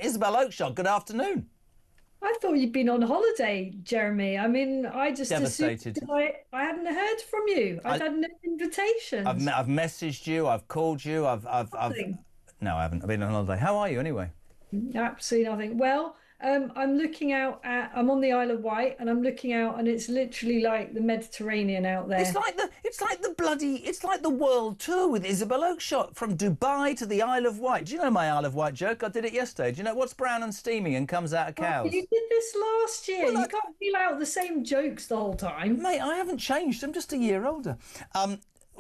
Isabel Oakeshott, good afternoon. I thought you'd been on holiday, Jeremy. I mean, I just assumed Devastated. I hadn't heard from you. I'd I, had no invitations. I've messaged you, I've called you, I've. Nothing. No, I haven't. I've been on holiday. How are you anyway? Absolutely nothing. Well, I'm looking out I'm on the Isle of Wight and I'm looking out and it's literally like the Mediterranean out there. It's like the world tour with Isabel Oakeshott from Dubai to the Isle of Wight. Do you know my Isle of Wight joke? I did it yesterday. Do you know what's brown and steaming and comes out of Oh, you cows? did this last year. Well, You can't deal out the same jokes the whole time. mate, I haven't changed. I'm just a year older.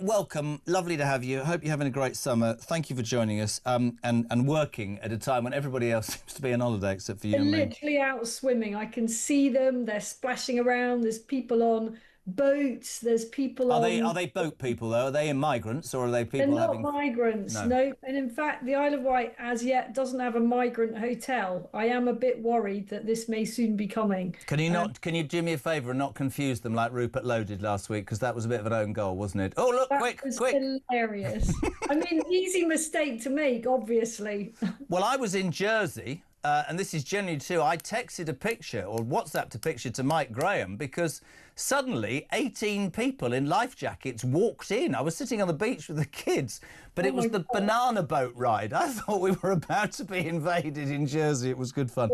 Welcome. Lovely to have you. Hope you're having a great summer. Thank you for joining us and working at a time when everybody else seems to be on holiday except for you They're and me. literally out swimming. I can see them. They're splashing around. There's people on boats. There's people Are on. they boat people though? Are they migrants or are they They're people not having? migrants, No. no. And in fact, the Isle of Wight as yet doesn't have a migrant hotel. I am a bit worried that this may soon be coming. Can you not? Can you do me a favour and not confuse them like Rupert Lowe did last week? Because that was a bit of an own goal, wasn't it? Oh look, That quick, was quick! hilarious. I mean, easy mistake to make, obviously. Well, I was in Jersey, and this is genuinely too. I texted a picture or WhatsApped a picture to Mike Graham because suddenly 18 people in life jackets walked in. I was sitting on the beach with the kids, but Oh it my was the God. banana boat ride. I thought we were about to be invaded in Jersey. It was good fun.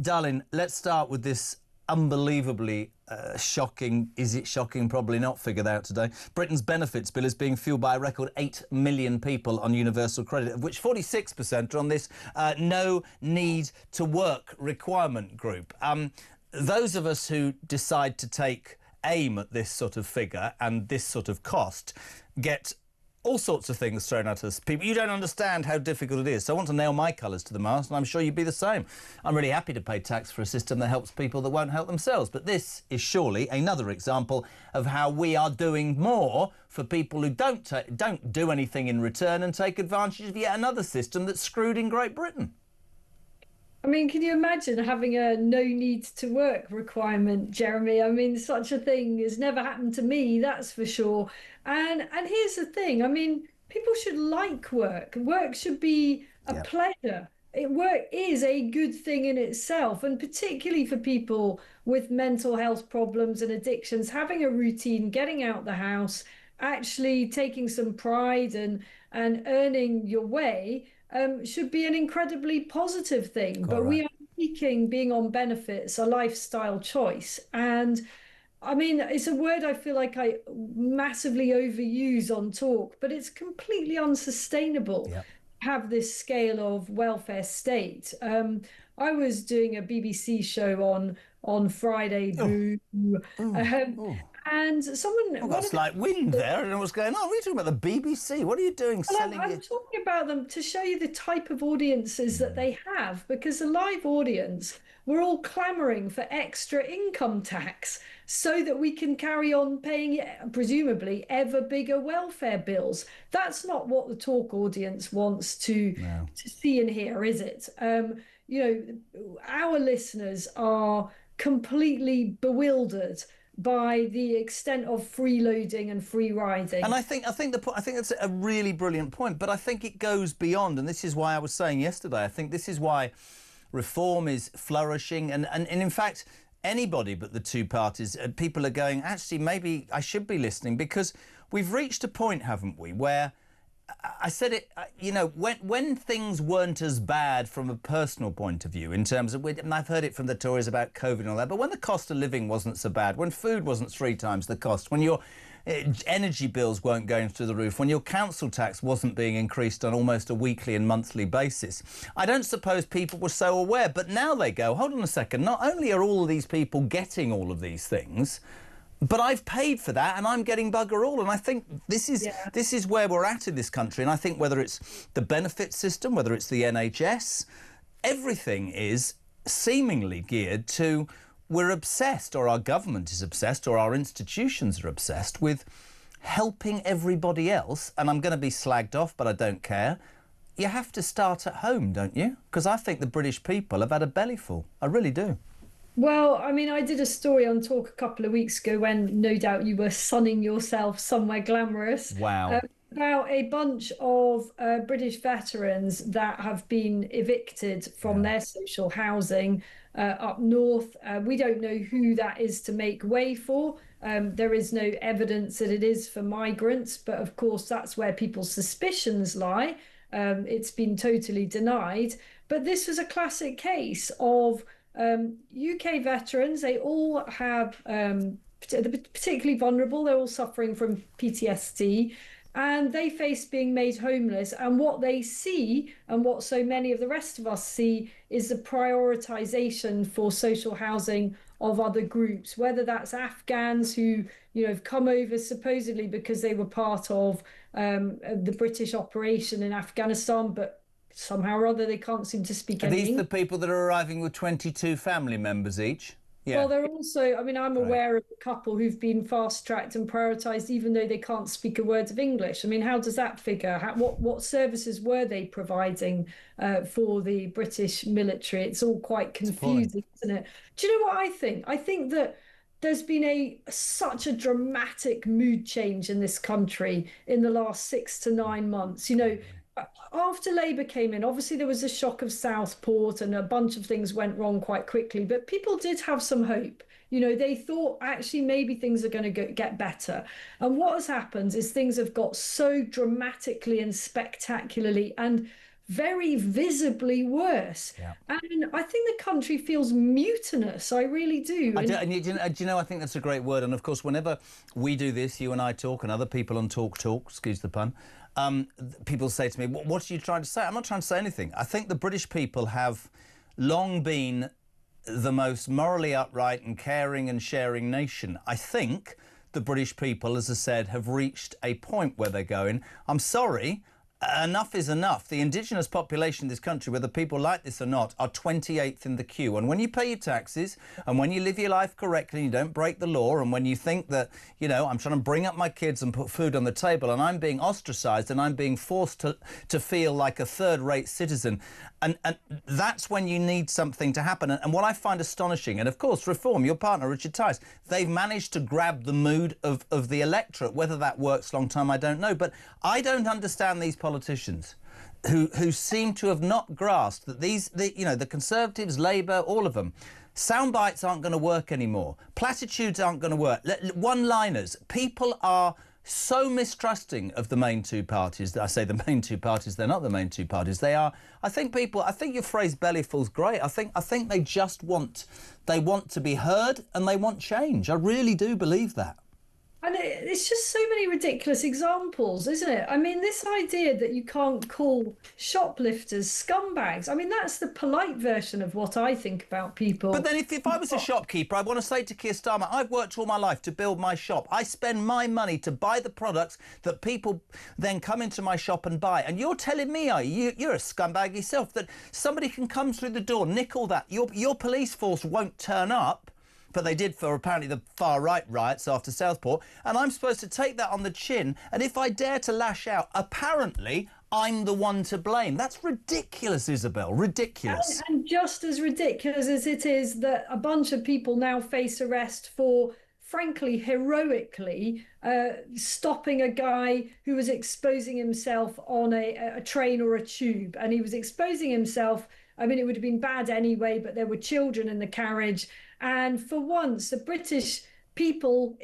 Darling, let's start with this unbelievably shocking, is it shocking? Probably not, figured out today. Britain's benefits bill is being fueled by a record 8 million people on universal credit, of which 46% are on this no need to work requirement group. Those of us who decide to take aim at this sort of figure and this sort of cost get all sorts of things thrown at us. People, you don't understand how difficult it is. So I want to nail my colours to the mast, and I'm sure you'd be the same. I'm really happy to pay tax for a system that helps people that won't help themselves. But this is surely another example of how we are doing more for people who don't do anything in return and take advantage of yet another system that's screwed in Great Britain. I mean, can you imagine having a no need to work requirement, Jeremy? I mean, such a thing has never happened to me, that's for sure. And here's the thing, I mean, people should like work. Work should be a Yeah. pleasure. Work is a good thing in itself, and particularly for people with mental health problems and addictions, having a routine, getting out the house, actually taking some pride and earning your way should be an incredibly positive thing. Quite But right. we are making being on benefits a lifestyle choice. And I mean, it's a word I feel like I massively overuse on talk, but it's completely unsustainable to Yeah. have this scale of welfare state. I was doing a BBC show on Friday, Oh, boo, oh, um, oh. and Oh, one that's of the like wind there. I don't know what's going on. What are you talking about? The BBC? What are you doing Well, I'm, selling I'm your... talking about them to show you the type of audiences that they have, because the live audience, we're all clamoring for extra income tax so that we can carry on paying, presumably, ever bigger welfare bills. That's not what the talk audience wants No. to see and hear, is it? Our listeners are completely bewildered by the extent of freeloading and free And riding. I think that's a really brilliant point. But I think it goes beyond, and this is why I was saying yesterday. I think this is why reform is flourishing, and in fact, anybody but the two parties, people are going. Actually, maybe I should be listening because we've reached a point, haven't we, where I said it, when things weren't as bad from a personal point of view, in terms of, and I've heard it from the Tories about COVID and all that, but when the cost of living wasn't so bad, when food wasn't 3 times the cost, when your energy bills weren't going through the roof, when your council tax wasn't being increased on almost a weekly and monthly basis, I don't suppose people were so aware. But now they go, hold on a second, not only are all of these people getting all of these things, but I've paid for that and I'm getting bugger all. And I think Yeah. this is where we're at in this country. And I think whether it's the benefit system, whether it's the NHS, everything is seemingly geared to, we're obsessed, or our government is obsessed, or our institutions are obsessed with helping everybody else. And I'm going to be slagged off, but I don't care. You have to start at home, don't you? Because I think the British people have had a bellyful. I really do. Well, I mean, I did a story on Talk a couple of weeks ago when no doubt you were sunning yourself somewhere glamorous. Wow. about a bunch of British veterans that have been evicted from Yeah. their social housing up north. We don't know who that is to make way for. There is no evidence that it is for migrants, but of course, that's where people's suspicions lie. It's been totally denied. But this was a classic case of UK veterans. They all have, particularly vulnerable, they're all suffering from PTSD, and they face being made homeless. And what they see, and what so many of the rest of us see, is the prioritization for social housing of other groups, whether that's Afghans who, have come over supposedly because they were part of the British operation in Afghanistan, but somehow or other they can't seem to speak Are any these the English. people that are arriving with 22 family members each? Well, Yeah. they're also, I mean, I'm Right. aware of a couple who've been fast-tracked and prioritized even though they can't speak a word of English. I mean, how does that figure? What services were they providing for the British military? It's all quite It's appalling. confusing, isn't it? Do you know what I think? I think that there's been such a dramatic mood change in this country in the last 6 to 9 months. After Labour came in, obviously there was a shock of Southport and a bunch of things went wrong quite quickly, but people did have some hope. They thought actually maybe things are going to get better. And what has happened is things have got so dramatically and spectacularly and very visibly worse. Yeah. And I think the country feels mutinous. I really do. I do, and do you know, I think that's a great word. And of course, whenever we do this, you and I talk, and other people on talk, excuse the pun, people say to me, what are you trying to say? I'm not trying to say anything. I think the British people have long been the most morally upright and caring and sharing nation. I think the British people, as I said, have reached a point where they're going, I'm sorry, enough is enough. The indigenous population in this country, whether people like this or not, are 28th in the queue. And when you pay your taxes and when you live your life correctly, you don't break the law, and when you think that, I'm trying to bring up my kids and put food on the table and I'm being ostracised and I'm being forced to feel like a third-rate citizen, and that's when you need something to happen. And what I find astonishing, and of course, Reform, your partner, Richard Tice, they've managed to grab the mood of the electorate. Whether that works long term, I don't know. But I don't understand these politicians who seem to have not grasped that the Conservatives, Labour, all of them, sound bites aren't going to work anymore. Platitudes aren't going to work. One-liners. People are so mistrusting of the main two parties. I say the main two parties, they're not the main two parties. They are, I think your phrase bellyful's great. I think they just want to be heard and they want change. I really do believe that. And it's just so many ridiculous examples, isn't it? I mean, this idea that you can't call shoplifters scumbags. I mean, that's the polite version of what I think about people. But then if I was a shopkeeper, I want to say to Keir Starmer, I've worked all my life to build my shop. I spend my money to buy the products that people then come into my shop and buy. And you're telling me, you're a scumbag yourself, that somebody can come through the door, nick all that. Your police force won't turn up. But they did for apparently the far-right riots after Southport, and I'm supposed to take that on the chin, and if I dare to lash out, apparently I'm the one to blame. That's ridiculous, Isabel, ridiculous. And just as ridiculous as it is that a bunch of people now face arrest for, frankly, heroically stopping a guy who was exposing himself on a train or a tube, and he was exposing himself. I mean, it would have been bad anyway, but there were children in the carriage. And for once, the British people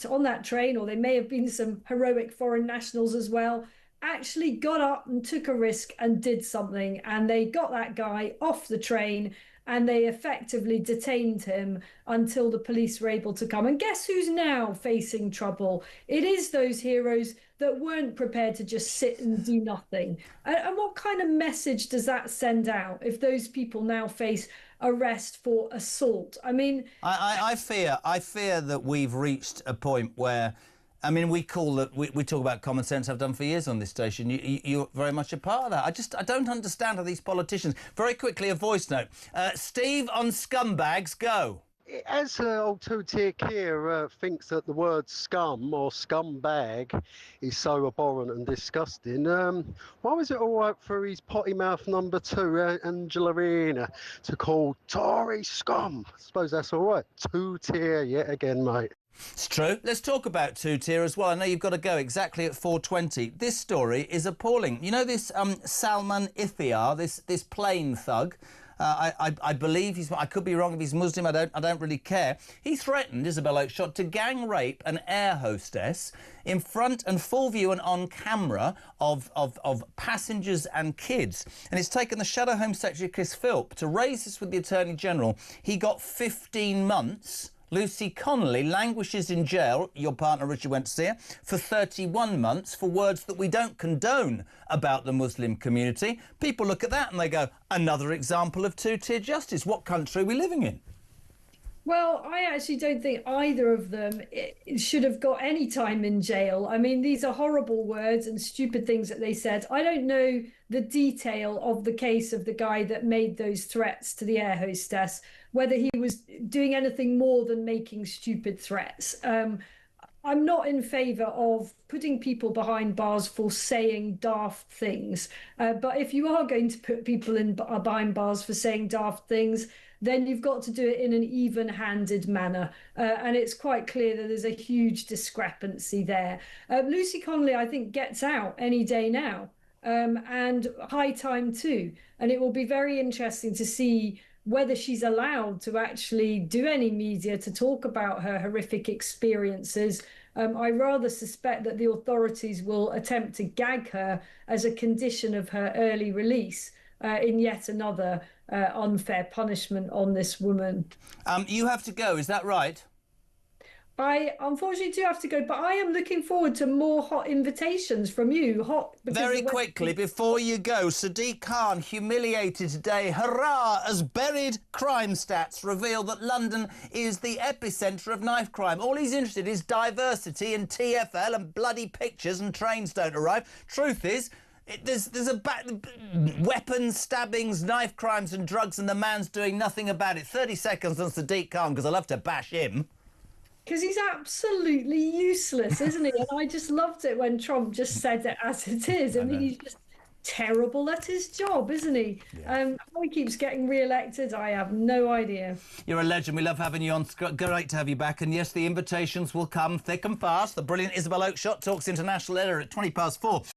on that train, or there may have been some heroic foreign nationals as well, actually got up and took a risk and did something. And they got that guy off the train and they effectively detained him until the police were able to come. And guess who's now facing trouble? It is those heroes that weren't prepared to just sit and do nothing. And what kind of message does that send out if those people now face arrest for assault? I mean, I fear that we've reached a point where, I mean, we talk about common sense. I've done for years on this station. You're very much a part of that. I don't understand how these politicians. Very quickly, a voice note. Steve on scumbags, go. As old two-tier Keir thinks that the word scum or scumbag is so abhorrent and disgusting, why was it all right for his potty mouth number two, Angela Rayner, to call Tory scum? I suppose that's all right. Two-tier yet again, mate. It's true. Let's talk about two-tier as well. I know you've got to go exactly at 4:20. This story is appalling. You know this Salman Ithiar, this plane thug. I believe he's. I could be wrong if he's Muslim. I don't really care. He threatened Isabel Oakeshott to gang rape an air hostess in front and full view and on camera of passengers and kids. And it's taken the Shadow Home Secretary Chris Philp to raise this with the Attorney General. He got 15 months. Lucy Connolly languishes in jail, your partner Richard went to see her, for 31 months for words that we don't condone about the Muslim community. People look at that and they go, another example of two-tier justice. What country are we living in? Well, I actually don't think either of them should have got any time in jail. I mean, these are horrible words and stupid things that they said. I don't know the detail of the case of the guy that made those threats to the air hostess, whether he was doing anything more than making stupid threats. I'm not in favour of putting people behind bars for saying daft things. But if you are going to put people behind bars for saying daft things, then you've got to do it in an even-handed manner. And it's quite clear that there's a huge discrepancy there. Lucy Connolly, I think, gets out any day now, and high time too. And it will be very interesting to see whether she's allowed to actually do any media to talk about her horrific experiences. I rather suspect that the authorities will attempt to gag her as a condition of her early release in yet another unfair punishment on this woman. You have to go, is that right? I unfortunately do have to go, but I am looking forward to more hot invitations from you. Very quickly, before you go, Sadiq Khan humiliated today. Hurrah! As buried crime stats reveal that London is the epicentre of knife crime. All he's interested in is diversity and TfL and bloody pictures and trains don't arrive. Truth is, there's weapons, stabbings, knife crimes and drugs, and the man's doing nothing about it. 30 seconds on Sadiq Khan, because I love to bash him. Because he's absolutely useless, isn't he? And I just loved it when Trump just said it as it is. I mean, he's just terrible at his job, isn't he? Yeah. How he keeps getting re-elected, I have no idea. You're a legend. We love having you on. Great to have you back. And yes, the invitations will come thick and fast. The brilliant Isabel Oakeshott talks International Editor at 4:20.